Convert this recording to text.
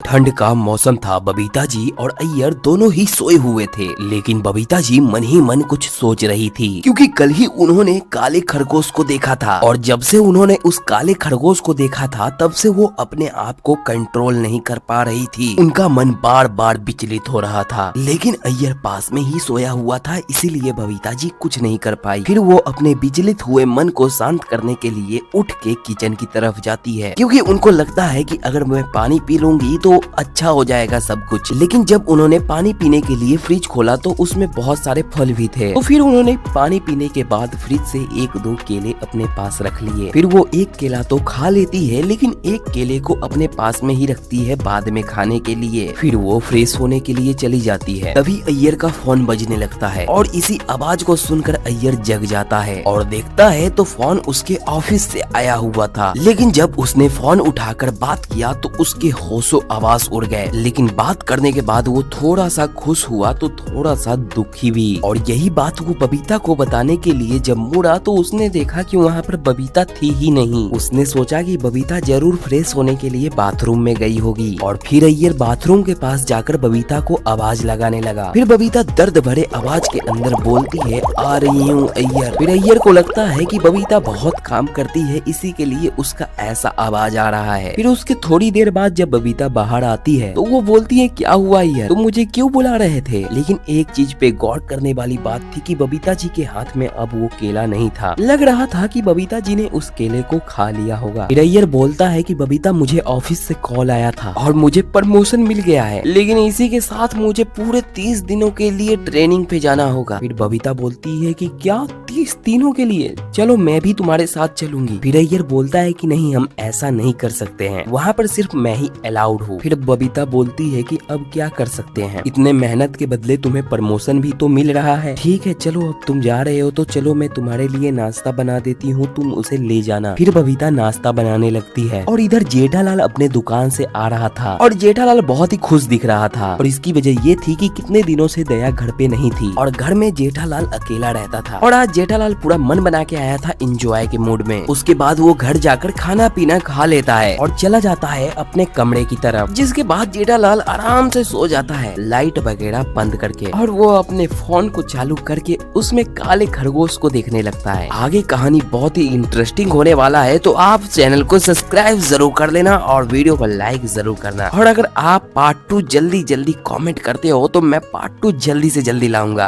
ठंड का मौसम था। बबीता जी और अय्यर दोनों ही सोए हुए थे, लेकिन बबीता जी मन ही मन कुछ सोच रही थी, क्योंकि कल ही उन्होंने काले खरगोश को देखा था और जब से उन्होंने उस काले खरगोश को देखा था तब से वो अपने आप को कंट्रोल नहीं कर पा रही थी। उनका मन बार बार विचलित हो रहा था, लेकिन अय्यर पास में ही सोया हुआ था, इसीलिए बबीता जी कुछ नहीं कर पाई। फिर वो अपने विचलित हुए मन को शांत करने के लिए उठ के किचन की तरफ जाती है, क्योंकि उनको लगता है कि अगर मैं पानी पी लूंगी तो अच्छा हो जाएगा सब कुछ। लेकिन जब उन्होंने पानी पीने के लिए फ्रिज खोला तो उसमें बहुत सारे फल भी थे, तो फिर उन्होंने पानी पीने के बाद फ्रिज से एक दो केले अपने पास रख लिए। फिर वो एक केला तो खा लेती है, लेकिन एक केले को अपने पास में ही रखती है बाद में खाने के लिए। फिर वो फ्रेश होने के लिए चली जाती है। तभी अय्यर का फोन बजने लगता है और इसी आवाज को सुनकर अय्यर जग जाता है और देखता है तो फोन उसके ऑफिस से आया हुआ था। लेकिन जब उसने फोन उठाकर बात किया तो उसके होशो आवाज उड़ गए, लेकिन बात करने के बाद वो थोड़ा सा खुश हुआ तो थोड़ा सा दुखी भी। और यही बात वो बबीता को बताने के लिए जब मुड़ा तो उसने देखा कि वहाँ पर बबीता थी ही नहीं। उसने सोचा कि बबीता जरूर फ्रेश होने के लिए बाथरूम में गई होगी और फिर अय्यर बाथरूम के पास जाकर बबीता को आवाज लगाने लगा। फिर बबीता दर्द भरे आवाज के अंदर बोलती है, आ रही हूँ अय्यर। फिर अय्यर को लगता है कि बबीता बहुत काम करती है, इसी के लिए उसका ऐसा आवाज आ रहा है। फिर उसके थोड़ी देर बाद जब बबीता बाहर आती है तो वो बोलती है, क्या हुआ अय्यर, तुम मुझे क्यों बुला रहे थे? लेकिन एक चीज पे गौर करने वाली बात थी कि बबीता जी के हाथ में अब वो केला नहीं था। लग रहा था कि बबीता जी ने उस केले को खा लिया होगा। फिर अय्यर बोलता है कि बबीता, मुझे ऑफिस से कॉल आया था और मुझे प्रमोशन मिल गया है, लेकिन इसी के साथ मुझे पूरे 30 दिनों के लिए ट्रेनिंग पे जाना होगा। फिर बबीता बोलती है कि क्या 30 दिनों के लिए? चलो मैं भी तुम्हारे साथ चलूंगी। फिर अय्यर बोलता है कि नहीं, हम ऐसा नहीं कर सकते हैं, वहाँ पर सिर्फ मैं ही अलाउड हूँ। फिर बबीता बोलती है कि अब क्या कर सकते हैं, इतने मेहनत के बदले तुम्हें प्रमोशन भी तो मिल रहा है। ठीक है चलो, अब तुम जा रहे हो तो चलो मैं तुम्हारे लिए नाश्ता बना देती हूँ, तुम उसे ले जाना। फिर बबीता नाश्ता बनाने लगती है और इधर जेठालाल अपने दुकान से आ रहा था और जेठालाल बहुत ही खुश दिख रहा था और इसकी वजह ये थी कि कितने दिनों से दया घर पे नहीं थी और घर में जेठालाल अकेला रहता था और आज जेठालाल पूरा मन बना के आया था एंजॉय के मूड में। उसके बाद वो घर जाकर खाना पीना खा लेता है और चला जाता है अपने कमरे की तरफ, जिसके बाद जेठालाल आराम से सो जाता है लाइट वगैरह बंद करके और वो अपने फोन को चालू करके उसमें काले खरगोश को देखने लगता है। आगे कहानी बहुत ही इंटरेस्टिंग होने वाला है, तो आप चैनल को सब्सक्राइब जरूर कर लेना और वीडियो को लाइक जरूर करना। और अगर आप पार्ट 2 जल्दी जल्दी कमेंट करते हो तो मैं पार्ट 2 जल्दी से जल्दी लाऊंगा।